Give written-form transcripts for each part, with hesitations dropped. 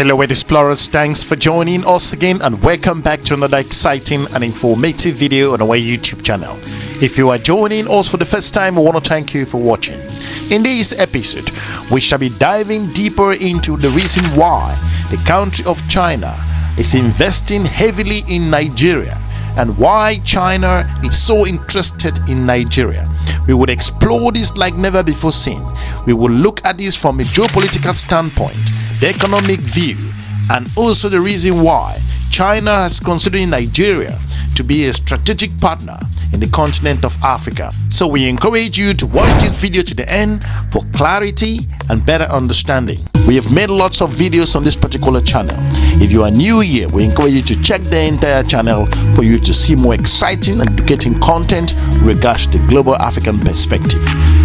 Hello world explorers, thanks for joining us again and welcome back to another exciting and informative video on our YouTube channel. If you are joining us for the first time, we want to thank you for watching. In this episode, we shall be diving deeper into the reason why the country of China is investing heavily in Nigeria and why China is so interested in Nigeria. We would explore this like never before seen. We will look at this from a geopolitical standpoint, the economic view, and also the reason why China has considered Nigeria to be a strategic partner in the continent of Africa. So we encourage you to watch this video to the end for clarity and better understanding. We have made lots of videos on this particular channel. If you are new here, we encourage you to check the entire channel for you to see more exciting and educating content regards the global African perspective.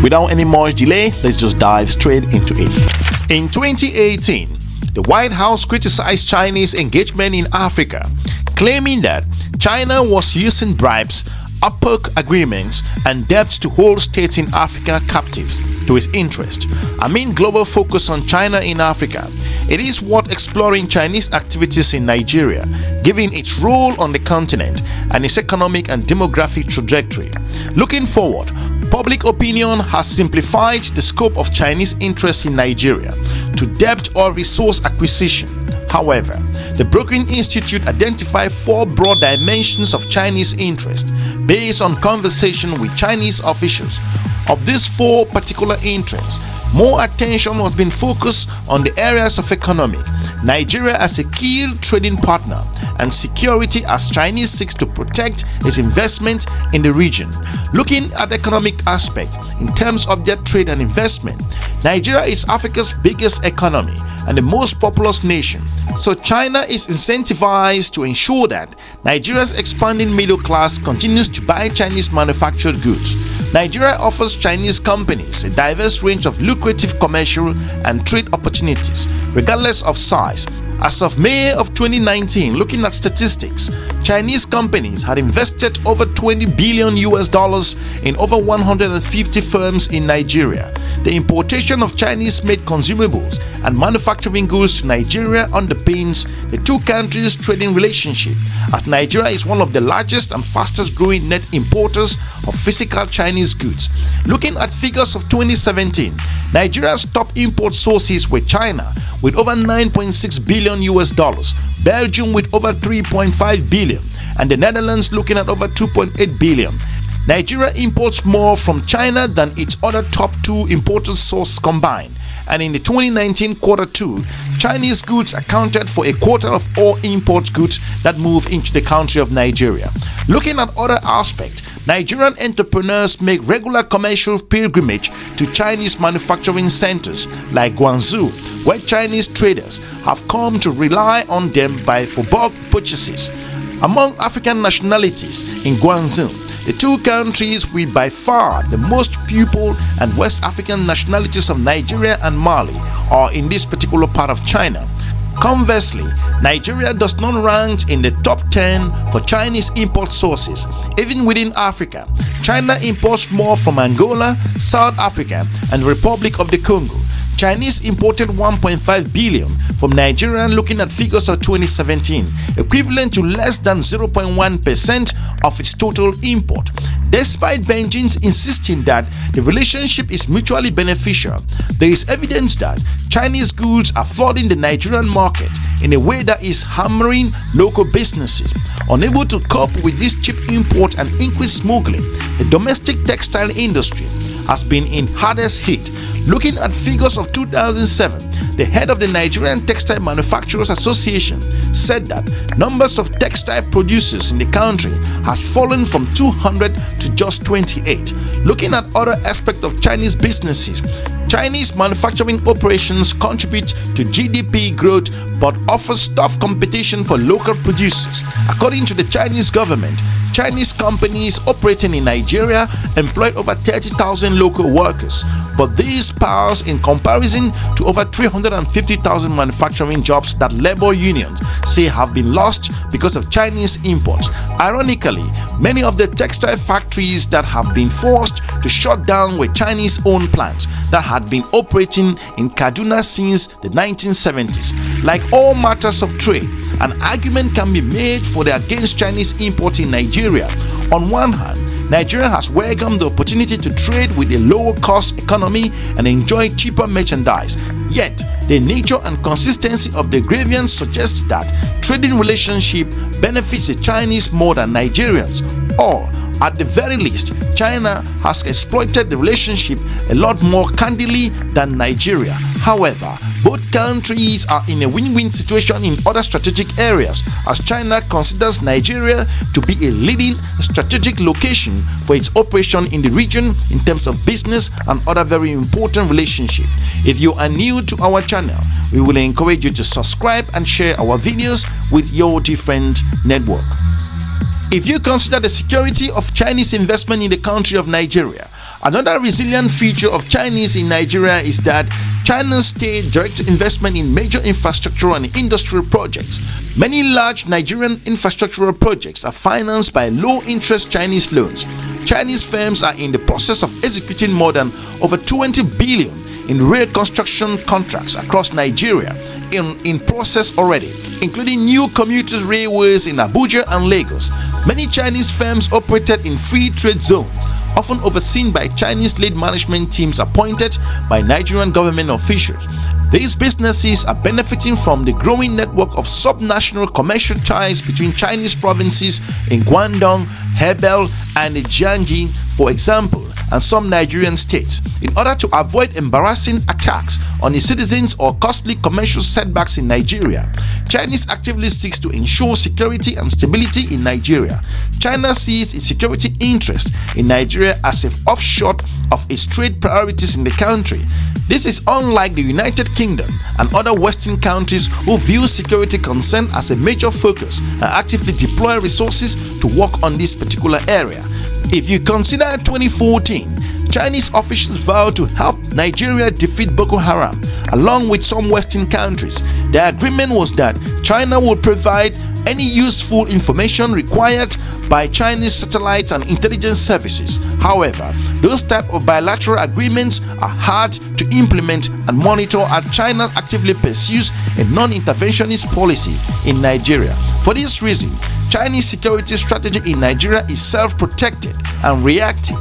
Without any more delay, let's just dive straight into it. In 2018, the White House criticized Chinese engagement in Africa, claiming that China was using bribes, opaque agreements, and debts to hold states in Africa captives to its interest. Amid global focus on China in Africa, it is worth exploring Chinese activities in Nigeria, given its role on the continent and its economic and demographic trajectory. Looking forward, public opinion has simplified the scope of Chinese interest in Nigeria to debt or resource acquisition. However, the Brookings Institute identified four broad dimensions of Chinese interest based on conversation with Chinese officials. Of these four particular interests, more attention was being focused on the areas of economy, Nigeria as a key trading partner, and security as Chinese seeks to protect its investment in the region. Looking at the economic aspect in terms of their trade and investment, Nigeria is Africa's biggest economy and the most populous nation. So China is incentivized to ensure that Nigeria's expanding middle class continues to buy Chinese manufactured goods. Nigeria offers Chinese companies a diverse range of lucrative commercial and trade opportunities, regardless of size. As of May of 2019, looking at statistics, Chinese companies had invested over $20 billion in over 150 firms in Nigeria. The importation of Chinese-made consumables and manufacturing goods to Nigeria underpins the two countries' trading relationship, as Nigeria is one of the largest and fastest-growing net importers of physical Chinese goods. Looking at figures of 2017, Nigeria's top import sources were China with over $9.6 billion, Belgium with over $3.5 billion, and the Netherlands looking at over $2.8 billion. Nigeria imports more from China than its other top two importer sources combined, and in the 2019 quarter two, Chinese goods accounted for a quarter of all import goods that move into the country of Nigeria. Looking at other aspects, Nigerian entrepreneurs make regular commercial pilgrimage to Chinese manufacturing centers like Guangzhou, where Chinese traders have come to rely on them for bulk purchases. Among African nationalities in Guangzhou, the two countries with by far the most people and West African nationalities of Nigeria and Mali are in this particular part of China. Conversely, Nigeria does not rank in the top 10 for Chinese import sources. Even within Africa, China imports more from Angola, South Africa, and the Republic of the Congo. Chinese imported 1.5 billion from Nigeria, looking at figures of 2017, equivalent to less than 0.1% of its total import. Despite Beijing's insisting that the relationship is mutually beneficial, there is evidence that Chinese goods are flooding the Nigerian market in a way that is hammering local businesses. Unable to cope with this cheap import and increased smuggling, the domestic textile industry has been in hardest hit. Looking at figures of 2007, the head of the Nigerian Textile Manufacturers Association said that numbers of textile producers in the country has fallen from 200 to just 28. Looking at other aspects of Chinese businesses, Chinese manufacturing operations contribute to GDP growth but offers tough competition for local producers. According to the Chinese government, Chinese companies operating in Nigeria employed over 30,000 local workers, but this pales in comparison to over 350,000 manufacturing jobs that labor unions say have been lost because of Chinese imports. Ironically, many of the textile factories that have been forced to shut down were Chinese-owned plants that had been operating in Kaduna since the 1970s. Like all matters of trade, an argument can be made for the against Chinese imports in Nigeria. On one hand, Nigeria has welcomed the opportunity to trade with a lower-cost economy and enjoy cheaper merchandise. Yet, the nature and consistency of the grievance suggests that trading relationship benefits the Chinese more than Nigerians, or at the very least, China has exploited the relationship a lot more candidly than Nigeria. However, both countries are in a win-win situation in other strategic areas, as China considers Nigeria to be a leading strategic location for its operation in the region in terms of business and other very important relationships. If you are new to our channel, we will encourage you to subscribe and share our videos with your different network. If you consider the security of Chinese investment in the country of Nigeria, another resilient feature of Chinese in Nigeria is that China's state direct investment in major infrastructural and industrial projects. Many large Nigerian infrastructural projects are financed by low-interest Chinese loans. Chinese firms are in the process of executing more than over 20 billion in rail construction contracts across Nigeria in process already, including new commuter railways in Abuja and Lagos. Many Chinese firms operated in free trade zones, often overseen by Chinese-led management teams appointed by Nigerian government officials. These businesses are benefiting from the growing network of subnational commercial ties between Chinese provinces in Guangdong, Hebei, and Jiangxi, for example, and some Nigerian states, in order to avoid embarrassing attacks on its citizens or costly commercial setbacks in Nigeria. Chinese actively seeks to ensure security and stability in Nigeria. China sees its security interest in Nigeria as an offshoot of its trade priorities in the country. This is unlike the United Kingdom and other Western countries who view security concern as a major focus and actively deploy resources to work on this particular area. If you consider 2014, Chinese officials vowed to help Nigeria defeat Boko Haram along with some Western countries. The agreement was that China would provide any useful information required by Chinese satellites and intelligence services. However, those type of bilateral agreements are hard to implement and monitor as China actively pursues a non-interventionist policies in Nigeria. For this reason, Chinese security strategy in Nigeria is self-protected and reactive.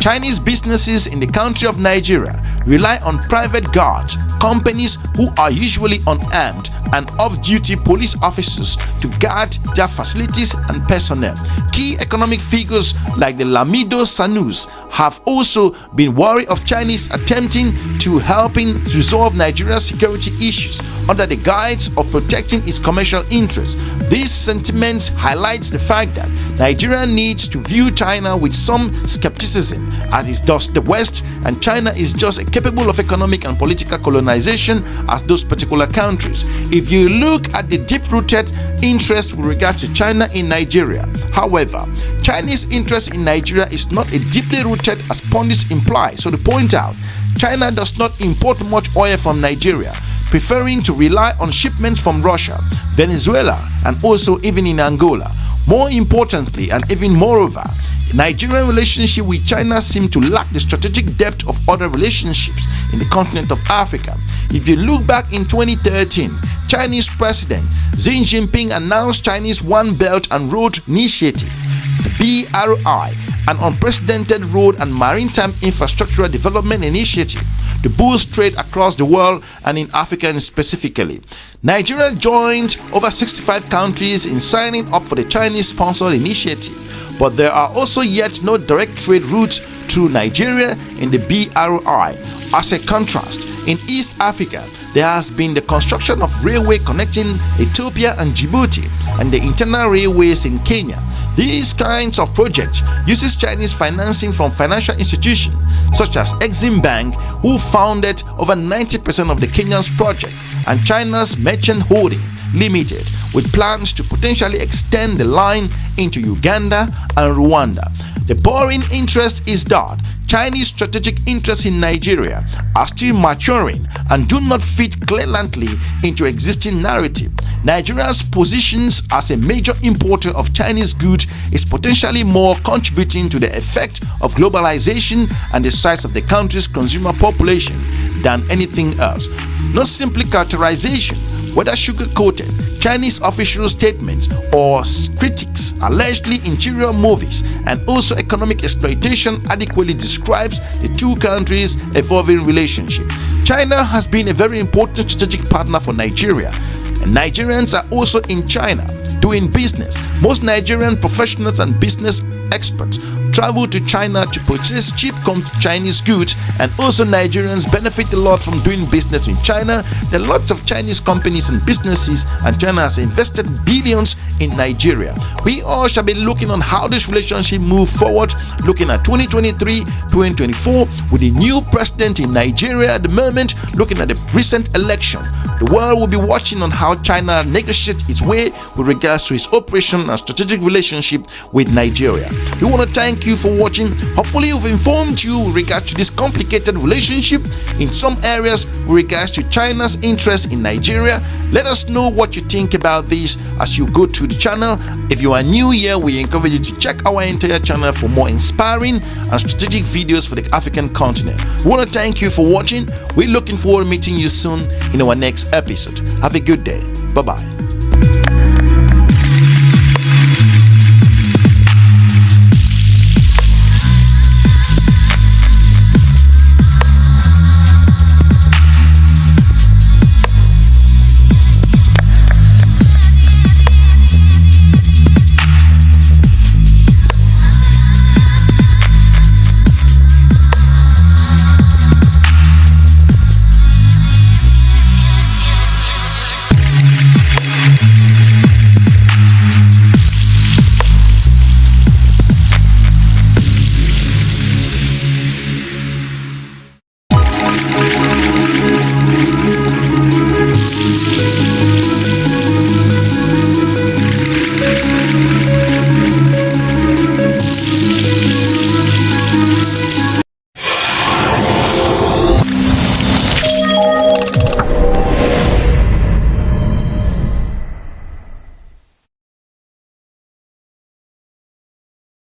Chinese businesses in the country of Nigeria rely on private guards, companies who are usually unarmed, and off-duty police officers to guard their facilities and personnel. Key economic figures like the Lamido Sanus have also been wary of Chinese attempting to helping resolve Nigeria's security issues under the guise of protecting its commercial interests. This sentiment highlights the fact that Nigeria needs to view China with some skepticism, as it does the West, and China is just as capable of economic and political colonization as those particular countries. If you look at the deep-rooted interest with regards to China in Nigeria, however, Chinese interest in Nigeria is not as deeply rooted as pundits imply. So to point out, China does not import much oil from Nigeria, preferring to rely on shipments from Russia, Venezuela, and also even in Angola. More importantly, and even moreover, Nigerian relationship with China seem to lack the strategic depth of other relationships in the continent of Africa. If you look back in 2013, Chinese President Xi Jinping announced Chinese One Belt and Road Initiative, the BRI, an unprecedented road and maritime infrastructural development initiative to boost trade across the world and in Africa specifically. Nigeria joined over 65 countries in signing up for the Chinese-sponsored initiative, but there are also yet no direct trade routes through Nigeria in the BRI. As a contrast, in East Africa, there has been the construction of railway connecting Ethiopia and Djibouti and the internal railways in Kenya. These kinds of projects uses Chinese financing from financial institutions such as EXIM Bank, who founded over 90% of the Kenya's project, and China's merchant holding Limited, with plans to potentially extend the line into Uganda and Rwanda. The boring interest is that Chinese strategic interests in Nigeria are still maturing and do not fit clearly into existing narrative. Nigeria's positions as a major importer of Chinese goods is potentially more contributing to the effect of globalization and the size of the country's consumer population than anything else. Not simply characterization, whether sugar-coated Chinese official statements or critics allegedly interior movies and also economic exploitation adequately describes the two countries' evolving relationship. China has been a very important strategic partner for Nigeria, and Nigerians are also in China doing business. Most Nigerian professionals and business experts travel to China to purchase cheap Chinese goods, and also Nigerians benefit a lot from doing business in China. There are lots of Chinese companies and businesses, and China has invested billions in Nigeria. We all shall be looking on how this relationship move forward, looking at 2023-2024 with the new president in Nigeria at the moment, looking at the recent election. The world will be watching on how China negotiates its way with regards to its operation and strategic relationship with Nigeria. We want to thank you for watching. Hopefully we've informed you with regards to this complicated relationship in some areas with regards to China's interest in Nigeria. Let us know what you think about this as you go to the channel. If you are new here, we encourage you to check our entire channel for more inspiring and strategic videos for the African continent. We want to thank you for watching. We're looking forward to meeting you soon in our next episode. Have a good day. Bye-bye.